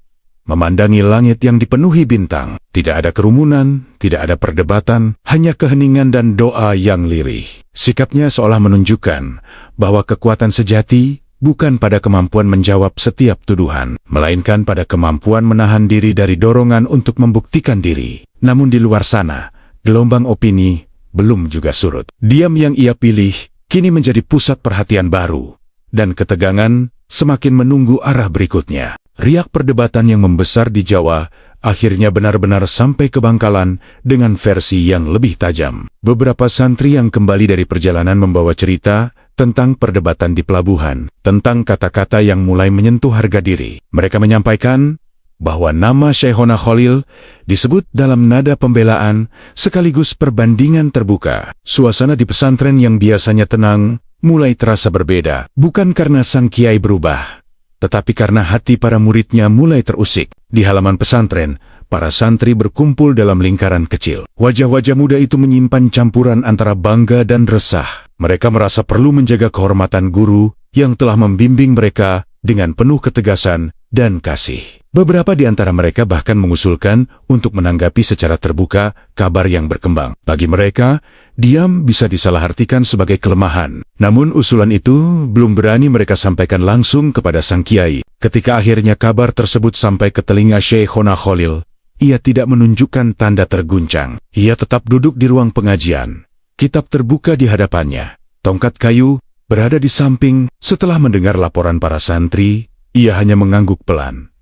memandangi langit yang dipenuhi bintang. Tidak ada kerumunan, tidak ada perdebatan, hanya keheningan dan doa yang lirih. Sikapnya seolah menunjukkan bahwa kekuatan sejati bukan pada kemampuan menjawab setiap tuduhan, melainkan pada kemampuan menahan diri dari dorongan untuk membuktikan diri. Namun di luar sana, gelombang opini belum juga surut. Diam yang ia pilih kini menjadi pusat perhatian baru, dan ketegangan semakin menunggu arah berikutnya. Riak perdebatan yang membesar di Jawa akhirnya benar-benar sampai ke Bangkalan dengan versi yang lebih tajam. Beberapa santri yang kembali dari perjalanan membawa cerita tentang perdebatan di pelabuhan, tentang kata-kata yang mulai menyentuh harga diri. Mereka menyampaikan bahwa nama Syekhona Khalil disebut dalam nada pembelaan sekaligus perbandingan terbuka. Suasana di pesantren yang biasanya tenang mulai terasa berbeda, bukan karena sang kiai berubah, tetapi karena hati para muridnya mulai terusik. Di halaman pesantren, para santri berkumpul dalam lingkaran kecil. Wajah-wajah muda itu menyimpan campuran antara bangga dan resah. Mereka merasa perlu menjaga kehormatan guru yang telah membimbing mereka dengan penuh ketegasan dan kasih. Beberapa di antara mereka bahkan mengusulkan untuk menanggapi secara terbuka kabar yang berkembang. Bagi mereka, diam bisa disalahartikan sebagai kelemahan. Namun usulan itu belum berani mereka sampaikan langsung kepada sang kiai. Ketika akhirnya kabar tersebut sampai ke telinga Syekhona Khalil, ia tidak menunjukkan tanda terguncang. Ia tetap duduk di ruang pengajian. Kitab terbuka di hadapannya. Tongkat kayu berada di samping. Setelah mendengar laporan para santri, ia hanya mengangguk pelan.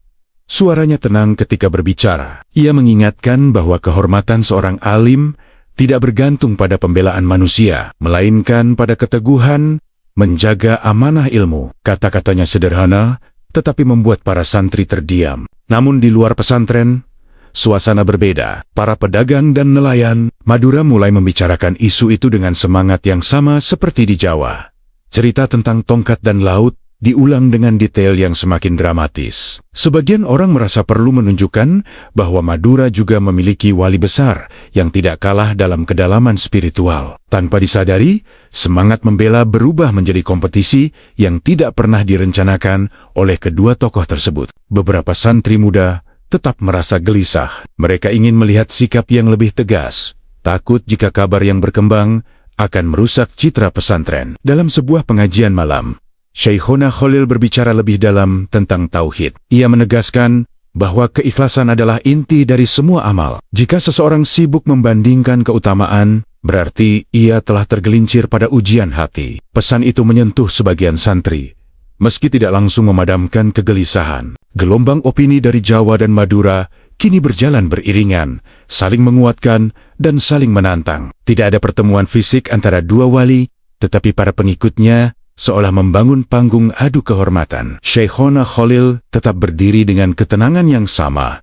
Suaranya tenang ketika berbicara. Ia mengingatkan bahwa kehormatan seorang alim tidak bergantung pada pembelaan manusia, melainkan pada keteguhan menjaga amanah ilmu. Kata-katanya sederhana, tetapi membuat para santri terdiam. Namun di luar pesantren, suasana berbeda. Para pedagang dan nelayan Madura mulai membicarakan isu itu dengan semangat yang sama seperti di Jawa. Cerita tentang tongkat dan laut diulang dengan detail yang semakin dramatis. Sebagian orang merasa perlu menunjukkan bahwa Madura juga memiliki wali besar yang tidak kalah dalam kedalaman spiritual. Tanpa disadari, semangat membela berubah menjadi kompetisi yang tidak pernah direncanakan oleh kedua tokoh tersebut. Beberapa santri muda tetap merasa gelisah. Mereka ingin melihat sikap yang lebih tegas, takut jika kabar yang berkembang akan merusak citra pesantren. Dalam sebuah pengajian malam, Syekhona Khalil berbicara lebih dalam tentang tauhid. Ia menegaskan bahwa keikhlasan adalah inti dari semua amal. Jika seseorang sibuk membandingkan keutamaan, berarti ia telah tergelincir pada ujian hati. Pesan itu menyentuh sebagian santri, meski tidak langsung memadamkan kegelisahan. Gelombang opini dari Jawa dan Madura kini berjalan beriringan, saling menguatkan dan saling menantang. Tidak ada pertemuan fisik antara dua wali, tetapi para pengikutnya seolah membangun panggung adu kehormatan. Syekhona Khalil tetap berdiri dengan ketenangan yang sama.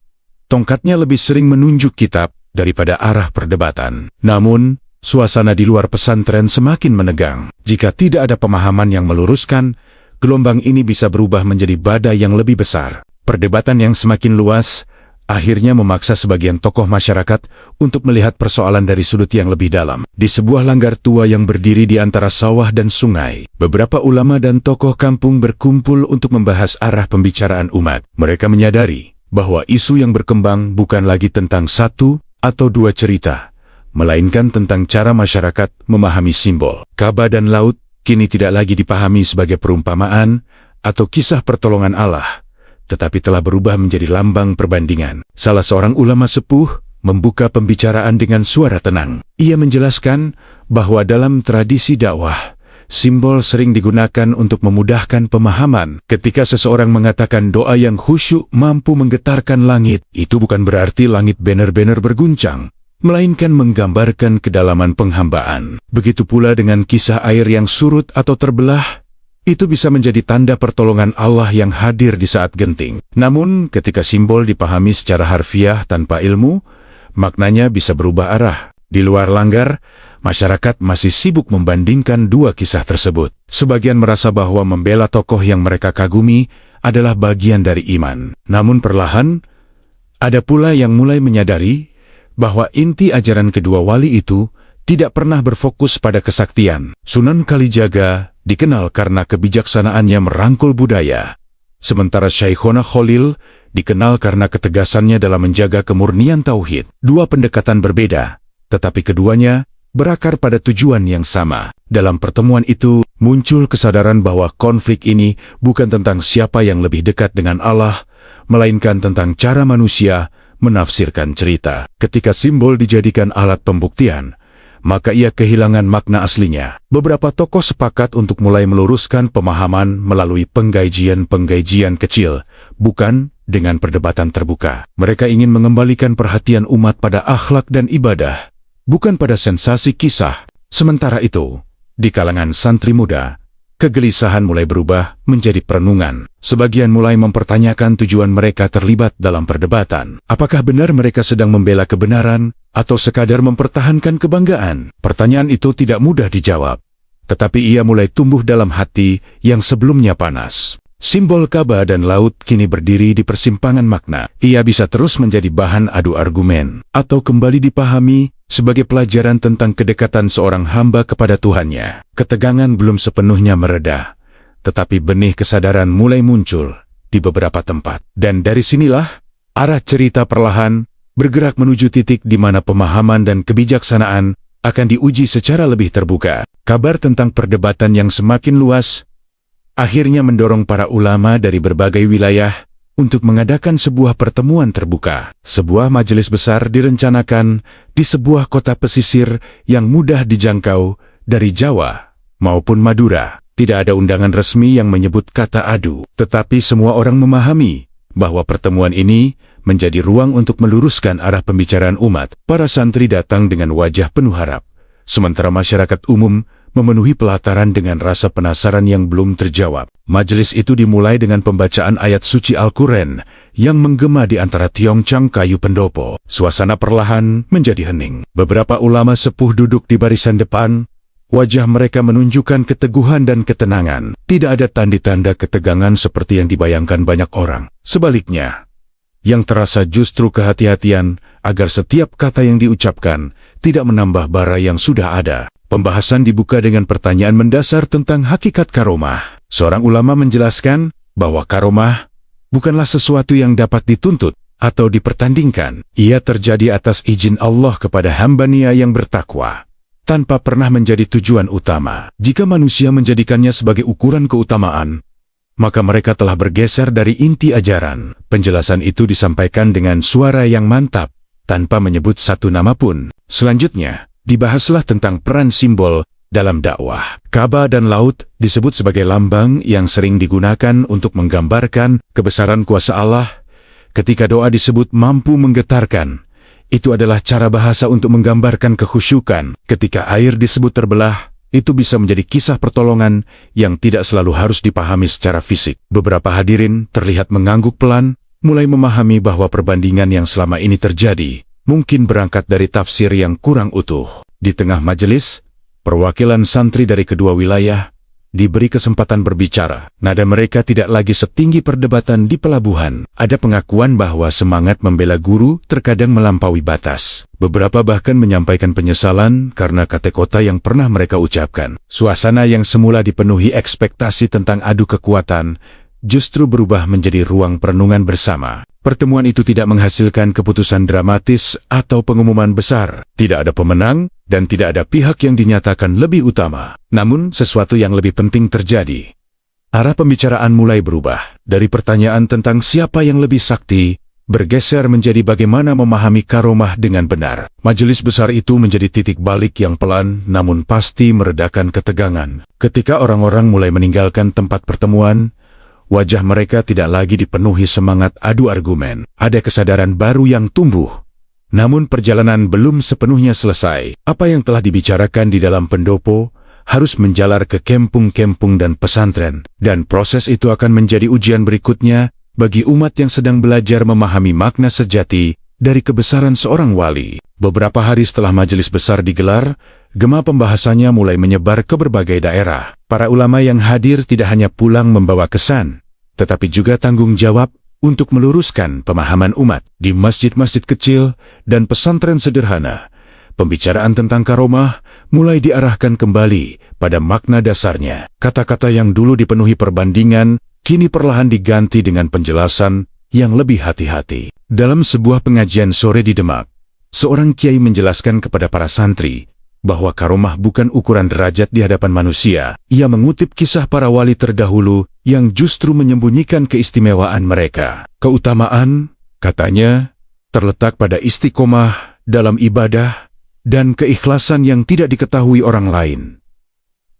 Tongkatnya lebih sering menunjuk kitab daripada arah perdebatan. Namun, suasana di luar pesantren semakin menegang. Jika tidak ada pemahaman yang meluruskan, gelombang ini bisa berubah menjadi badai yang lebih besar. Perdebatan yang semakin luas akhirnya memaksa sebagian tokoh masyarakat untuk melihat persoalan dari sudut yang lebih dalam. Di sebuah langgar tua yang berdiri di antara sawah dan sungai, beberapa ulama dan tokoh kampung berkumpul untuk membahas arah pembicaraan umat. Mereka menyadari bahwa isu yang berkembang bukan lagi tentang satu atau dua cerita, melainkan tentang cara masyarakat memahami simbol. Ka'bah dan laut kini tidak lagi dipahami sebagai perumpamaan atau kisah pertolongan Allah, tetapi telah berubah menjadi lambang perbandingan. Salah seorang ulama sepuh membuka pembicaraan dengan suara tenang. Ia menjelaskan bahwa dalam tradisi dakwah, Simbol sering digunakan untuk memudahkan pemahaman. Ketika seseorang mengatakan doa yang khusyuk mampu menggetarkan langit, itu bukan berarti langit benar-benar berguncang, melainkan menggambarkan kedalaman penghambaan. Begitu pula dengan kisah air yang surut atau terbelah, itu bisa menjadi tanda pertolongan Allah yang hadir di saat genting. Namun, ketika simbol dipahami secara harfiah tanpa ilmu, maknanya bisa berubah arah. Di luar langgar, masyarakat masih sibuk membandingkan dua kisah tersebut. Sebagian merasa bahwa membela tokoh yang mereka kagumi adalah bagian dari iman. Namun perlahan, ada pula yang mulai menyadari bahwa inti ajaran kedua wali itu tidak pernah berfokus pada kesaktian. Sunan Kalijaga dikenal karena kebijaksanaannya merangkul budaya, sementara Syekhona Khalil dikenal karena ketegasannya dalam menjaga kemurnian tauhid. Dua pendekatan berbeda, tetapi keduanya berakar pada tujuan yang sama. Dalam pertemuan itu, muncul kesadaran bahwa konflik ini bukan tentang siapa yang lebih dekat dengan Allah, melainkan tentang cara manusia menafsirkan cerita. Ketika simbol dijadikan alat pembuktian, maka ia kehilangan makna aslinya. Beberapa tokoh sepakat untuk mulai meluruskan pemahaman melalui penggajian-penggajian kecil, bukan dengan perdebatan terbuka. Mereka ingin mengembalikan perhatian umat pada akhlak dan ibadah, bukan pada sensasi kisah. Sementara itu, di kalangan santri muda, kegelisahan mulai berubah menjadi perenungan. Sebagian mulai mempertanyakan tujuan mereka terlibat dalam perdebatan. Apakah benar mereka sedang membela kebenaran atau sekadar mempertahankan kebanggaan? Pertanyaan itu tidak mudah dijawab, tetapi ia mulai tumbuh dalam hati yang sebelumnya panas. Simbol Ka'bah dan laut kini berdiri di persimpangan makna. Ia bisa terus menjadi bahan adu argumen, atau kembali dipahami sebagai pelajaran tentang kedekatan seorang hamba kepada Tuhannya. Ketegangan belum sepenuhnya mereda, tetapi benih kesadaran mulai muncul di beberapa tempat. Dan dari sinilah, arah cerita perlahan bergerak menuju titik di mana pemahaman dan kebijaksanaan akan diuji secara lebih terbuka. Kabar tentang perdebatan yang semakin luas akhirnya mendorong para ulama dari berbagai wilayah untuk mengadakan sebuah pertemuan terbuka. Sebuah majelis besar direncanakan di sebuah kota pesisir yang mudah dijangkau dari Jawa maupun Madura. Tidak ada undangan resmi yang menyebut kata adu, tetapi semua orang memahami bahwa pertemuan ini menjadi ruang untuk meluruskan arah pembicaraan umat. Para santri datang dengan wajah penuh harap, sementara masyarakat umum memenuhi pelataran dengan rasa penasaran yang belum terjawab. Majelis itu dimulai dengan pembacaan ayat suci Al-Quran yang menggema di antara tiongcang kayu pendopo. Suasana perlahan menjadi hening. Beberapa ulama sepuh duduk di barisan depan. Wajah mereka menunjukkan keteguhan dan ketenangan. Tidak ada tanda-tanda ketegangan seperti yang dibayangkan banyak orang. Sebaliknya, yang terasa justru kehati-hatian agar setiap kata yang diucapkan tidak menambah bara yang sudah ada. Pembahasan dibuka dengan pertanyaan mendasar tentang hakikat karomah. Seorang ulama menjelaskan bahwa karomah bukanlah sesuatu yang dapat dituntut atau dipertandingkan. Ia terjadi atas izin Allah kepada hamba-Nya yang bertakwa, tanpa pernah menjadi tujuan utama. Jika manusia menjadikannya sebagai ukuran keutamaan, maka mereka telah bergeser dari inti ajaran. Penjelasan itu disampaikan dengan suara yang mantap, tanpa menyebut satu nama pun. Selanjutnya, dibahaslah tentang peran simbol dalam dakwah. Ka'bah dan laut disebut sebagai lambang yang sering digunakan untuk menggambarkan kebesaran kuasa Allah. Ketika doa disebut mampu menggetarkan, itu adalah cara bahasa untuk menggambarkan kekhusyukan. Ketika air disebut terbelah, itu bisa menjadi kisah pertolongan yang tidak selalu harus dipahami secara fisik. Beberapa hadirin terlihat mengangguk pelan, mulai memahami bahwa perbandingan yang selama ini terjadi mungkin berangkat dari tafsir yang kurang utuh. Di tengah majelis, perwakilan santri dari kedua wilayah diberi kesempatan berbicara. Nada mereka tidak lagi setinggi perdebatan di pelabuhan. Ada pengakuan bahwa semangat membela guru terkadang melampaui batas. Beberapa bahkan menyampaikan penyesalan karena kata-kata yang pernah mereka ucapkan. Suasana yang semula dipenuhi ekspektasi tentang adu kekuatan justru berubah menjadi ruang perenungan bersama. Pertemuan itu tidak menghasilkan keputusan dramatis atau pengumuman besar. Tidak ada pemenang, dan tidak ada pihak yang dinyatakan lebih utama. Namun, sesuatu yang lebih penting terjadi. Arah pembicaraan mulai berubah. Dari pertanyaan tentang siapa yang lebih sakti, bergeser menjadi bagaimana memahami karomah dengan benar. Majelis besar itu menjadi titik balik yang pelan namun pasti meredakan ketegangan. Ketika orang-orang mulai meninggalkan tempat pertemuan, wajah mereka tidak lagi dipenuhi semangat adu argumen. Ada kesadaran baru yang tumbuh. Namun perjalanan belum sepenuhnya selesai. Apa yang telah dibicarakan di dalam pendopo harus menjalar ke kampung-kampung dan pesantren. Dan proses itu akan menjadi ujian berikutnya bagi umat yang sedang belajar memahami makna sejati dari kebesaran seorang wali. Beberapa hari setelah majelis besar digelar, gema pembahasannya mulai menyebar ke berbagai daerah. Para ulama yang hadir tidak hanya pulang membawa kesan, tetapi juga tanggung jawab untuk meluruskan pemahaman umat. Di masjid-masjid kecil dan pesantren sederhana, pembicaraan tentang karomah mulai diarahkan kembali pada makna dasarnya. Kata-kata yang dulu dipenuhi perbandingan kini perlahan diganti dengan penjelasan yang lebih hati-hati. Dalam sebuah pengajian sore di Demak, seorang kiai menjelaskan kepada para santri bahwa karomah bukan ukuran derajat di hadapan manusia. Ia mengutip kisah para wali terdahulu yang justru menyembunyikan keistimewaan mereka. Keutamaan, katanya, terletak pada istiqomah dalam ibadah dan keikhlasan yang tidak diketahui orang lain.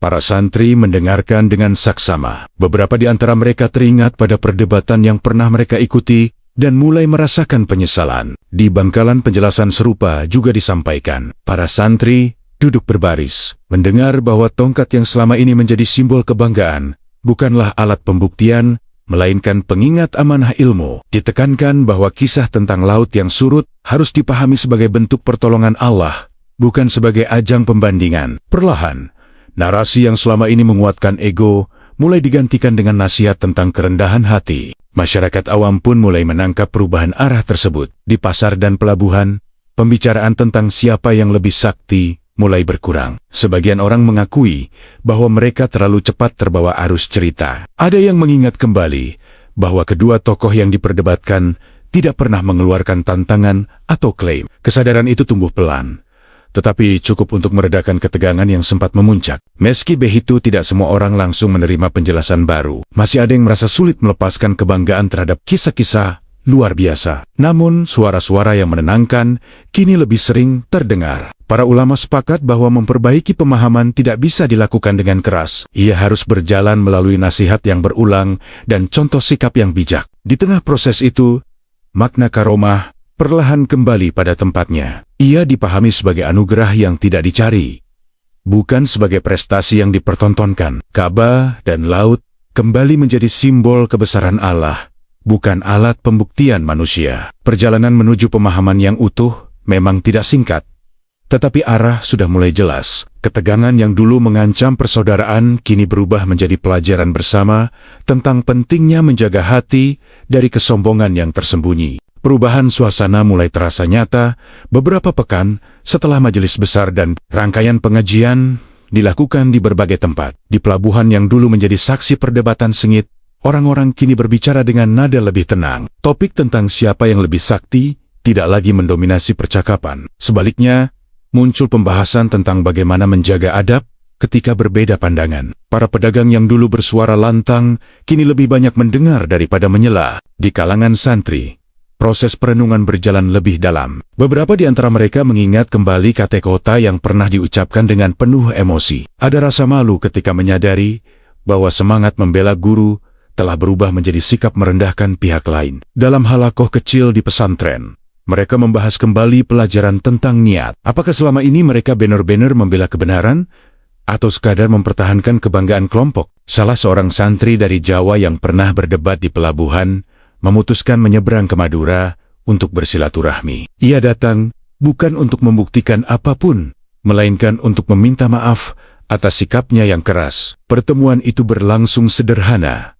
Para santri mendengarkan dengan saksama. Beberapa di antara mereka teringat pada perdebatan yang pernah mereka ikuti dan mulai merasakan penyesalan. Di bangkalan penjelasan serupa juga disampaikan. Para santri duduk berbaris, mendengar bahwa tongkat yang selama ini menjadi simbol kebanggaan bukanlah alat pembuktian, melainkan pengingat amanah ilmu. Ditekankan bahwa kisah tentang laut yang surut harus dipahami sebagai bentuk pertolongan Allah, bukan sebagai ajang pembandingan. Perlahan, narasi yang selama ini menguatkan ego mulai digantikan dengan nasihat tentang kerendahan hati. Masyarakat awam pun mulai menangkap perubahan arah tersebut. Di pasar dan pelabuhan, pembicaraan tentang siapa yang lebih sakti mulai berkurang. Sebagian orang mengakui bahwa mereka terlalu cepat terbawa arus cerita. Ada yang mengingat kembali bahwa kedua tokoh yang diperdebatkan tidak pernah mengeluarkan tantangan atau klaim. Kesadaran itu tumbuh pelan, tetapi cukup untuk meredakan ketegangan yang sempat memuncak. Meski begitu, tidak semua orang langsung menerima penjelasan baru. Masih ada yang merasa sulit melepaskan kebanggaan terhadap kisah-kisah luar biasa. Namun, suara-suara yang menenangkan kini lebih sering terdengar. Para ulama sepakat bahwa memperbaiki pemahaman tidak bisa dilakukan dengan keras. Ia harus berjalan melalui nasihat yang berulang dan contoh sikap yang bijak. Di tengah proses itu, makna karomah perlahan kembali pada tempatnya. Ia dipahami sebagai anugerah yang tidak dicari, bukan sebagai prestasi yang dipertontonkan. Ka'bah dan laut kembali menjadi simbol kebesaran Allah, bukan alat pembuktian manusia. Perjalanan menuju pemahaman yang utuh memang tidak singkat, tetapi arah sudah mulai jelas. Ketegangan yang dulu mengancam persaudaraan kini berubah menjadi pelajaran bersama tentang pentingnya menjaga hati dari kesombongan yang tersembunyi. Perubahan suasana mulai terasa nyata beberapa pekan setelah majelis besar dan rangkaian pengajian dilakukan di berbagai tempat. Di pelabuhan yang dulu menjadi saksi perdebatan sengit, orang-orang kini berbicara dengan nada lebih tenang. Topik tentang siapa yang lebih sakti tidak lagi mendominasi percakapan. Sebaliknya, muncul pembahasan tentang bagaimana menjaga adab ketika berbeda pandangan. Para pedagang yang dulu bersuara lantang kini lebih banyak mendengar daripada menyela. Di kalangan santri, proses perenungan berjalan lebih dalam. Beberapa di antara mereka mengingat kembali kata-kata yang pernah diucapkan dengan penuh emosi. Ada rasa malu ketika menyadari bahwa semangat membela guru telah berubah menjadi sikap merendahkan pihak lain. Dalam halakoh kecil di pesantren, mereka membahas kembali pelajaran tentang niat. Apakah selama ini mereka benar-benar membela kebenaran atau sekadar mempertahankan kebanggaan kelompok? Salah seorang santri dari Jawa yang pernah berdebat di pelabuhan memutuskan menyeberang ke Madura untuk bersilaturahmi. Ia datang bukan untuk membuktikan apapun, melainkan untuk meminta maaf atas sikapnya yang keras. Pertemuan itu berlangsung sederhana,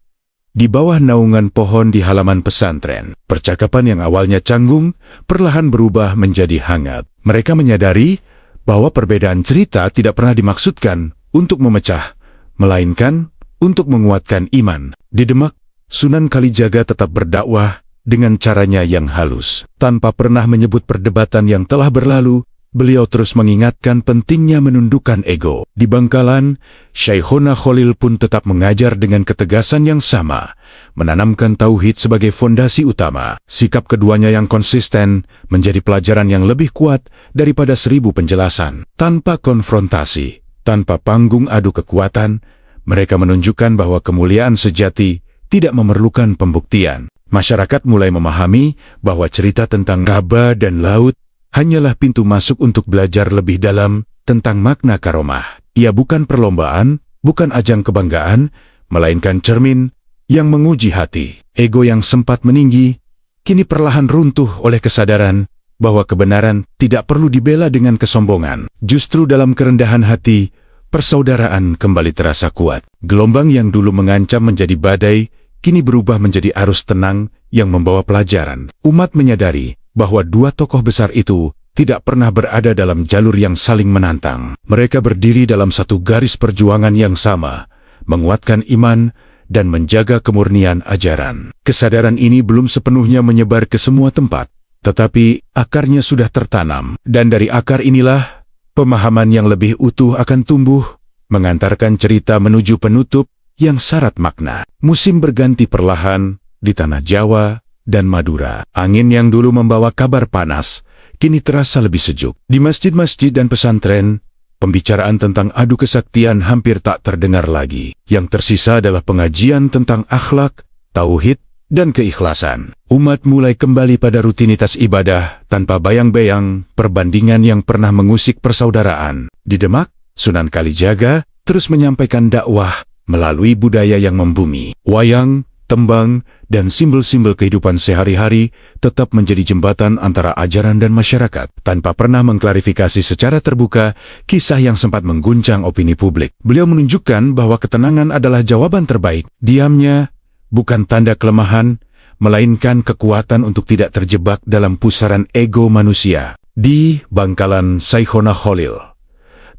di bawah naungan pohon di halaman pesantren. Percakapan yang awalnya canggung perlahan berubah menjadi hangat. Mereka menyadari bahwa perbedaan cerita tidak pernah dimaksudkan untuk memecah, melainkan untuk menguatkan iman. Di Demak, Sunan Kalijaga tetap berdakwah dengan caranya yang halus. Tanpa pernah menyebut perdebatan yang telah berlalu, beliau terus mengingatkan pentingnya menundukkan ego. Di Bangkalan, Syekhona Khalil pun tetap mengajar dengan ketegasan yang sama, menanamkan tauhid sebagai fondasi utama. Sikap keduanya yang konsisten menjadi pelajaran yang lebih kuat daripada 1000 penjelasan. Tanpa konfrontasi, tanpa panggung adu kekuatan, mereka menunjukkan bahwa kemuliaan sejati tidak memerlukan pembuktian. Masyarakat mulai memahami bahwa cerita tentang Ka'bah dan laut hanyalah pintu masuk untuk belajar lebih dalam tentang makna karomah. Ia bukan perlombaan, bukan ajang kebanggaan, melainkan cermin yang menguji hati. Ego yang sempat meninggi, kini perlahan runtuh oleh kesadaran bahwa kebenaran tidak perlu dibela dengan kesombongan. Justru dalam kerendahan hati, persaudaraan kembali terasa kuat. Gelombang yang dulu mengancam menjadi badai, kini berubah menjadi arus tenang yang membawa pelajaran. Umat menyadari bahwa dua tokoh besar itu tidak pernah berada dalam jalur yang saling menantang. Mereka berdiri dalam satu garis perjuangan yang sama, menguatkan iman dan menjaga kemurnian ajaran. Kesadaran ini belum sepenuhnya menyebar ke semua tempat, tetapi akarnya sudah tertanam. Dan dari akar inilah, pemahaman yang lebih utuh akan tumbuh, mengantarkan cerita menuju penutup yang syarat makna. Musim berganti perlahan di tanah Jawa dan Madura. Angin yang dulu membawa kabar panas, kini terasa lebih sejuk. Di masjid-masjid dan pesantren, pembicaraan tentang adu kesaktian hampir tak terdengar lagi. Yang tersisa adalah pengajian tentang akhlak, tauhid, dan keikhlasan. Umat mulai kembali pada rutinitas ibadah tanpa bayang-bayang perbandingan yang pernah mengusik persaudaraan. Di Demak, Sunan Kalijaga terus menyampaikan dakwah melalui budaya yang membumi. Wayang, tembang, dan simbol-simbol kehidupan sehari-hari tetap menjadi jembatan antara ajaran dan masyarakat. Tanpa pernah mengklarifikasi secara terbuka kisah yang sempat mengguncang opini publik, beliau menunjukkan bahwa ketenangan adalah jawaban terbaik. Diamnya bukan tanda kelemahan, melainkan kekuatan untuk tidak terjebak dalam pusaran ego manusia. Di Bangkalan, Syekhona Khalil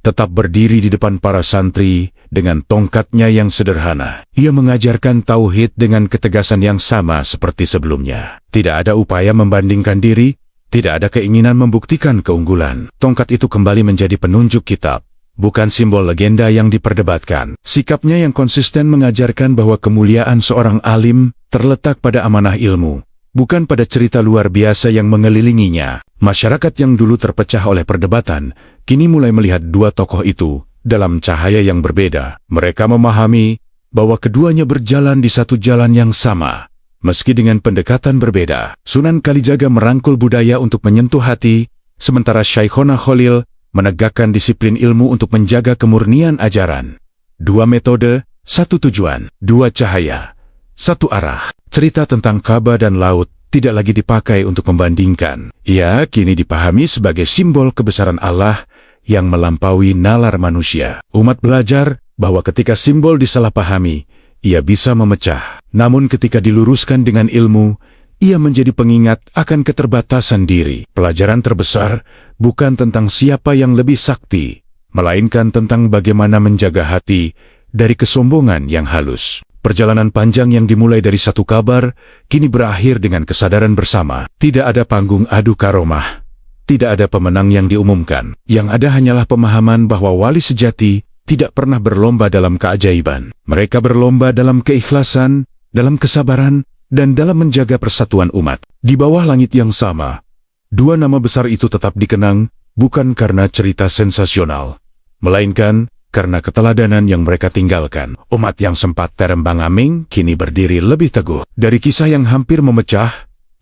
tetap berdiri di depan para santri dengan tongkatnya yang sederhana. Ia mengajarkan tauhid dengan ketegasan yang sama seperti sebelumnya. Tidak ada upaya membandingkan diri, tidak ada keinginan membuktikan keunggulan. Tongkat itu kembali menjadi penunjuk kitab, bukan simbol legenda yang diperdebatkan. Sikapnya yang konsisten mengajarkan bahwa kemuliaan seorang alim terletak pada amanah ilmu, bukan pada cerita luar biasa yang mengelilinginya. Masyarakat yang dulu terpecah oleh perdebatan, kini mulai melihat dua tokoh itu dalam cahaya yang berbeda. Mereka memahami bahwa keduanya berjalan di satu jalan yang sama, meski dengan pendekatan berbeda. Sunan Kalijaga merangkul budaya untuk menyentuh hati, sementara Syekhona Khalil menegakkan disiplin ilmu untuk menjaga kemurnian ajaran. Dua metode, satu tujuan, dua cahaya, satu arah. Cerita tentang Ka'bah dan laut tidak lagi dipakai untuk membandingkan. Ia kini dipahami sebagai simbol kebesaran Allah yang melampaui nalar manusia. Umat belajar bahwa ketika simbol disalahpahami, ia bisa memecah. Namun ketika diluruskan dengan ilmu, ia menjadi pengingat akan keterbatasan diri. Pelajaran terbesar bukan tentang siapa yang lebih sakti, melainkan tentang bagaimana menjaga hati dari kesombongan yang halus. Perjalanan panjang yang dimulai dari satu kabar, kini berakhir dengan kesadaran bersama. Tidak ada panggung adu karomah. Tidak ada pemenang yang diumumkan. Yang ada hanyalah pemahaman bahwa wali sejati tidak pernah berlomba dalam keajaiban. Mereka berlomba dalam keikhlasan, dalam kesabaran, dan dalam menjaga persatuan umat. Di bawah langit yang sama, dua nama besar itu tetap dikenang, bukan karena cerita sensasional, melainkan karena keteladanan yang mereka tinggalkan. Umat yang sempat terembang-ambing kini berdiri lebih teguh. Dari kisah yang hampir memecah,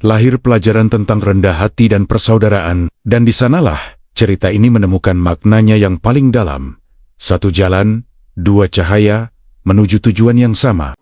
lahir pelajaran tentang rendah hati dan persaudaraan, dan di sanalah cerita ini menemukan maknanya yang paling dalam. Satu jalan, dua cahaya, menuju tujuan yang sama.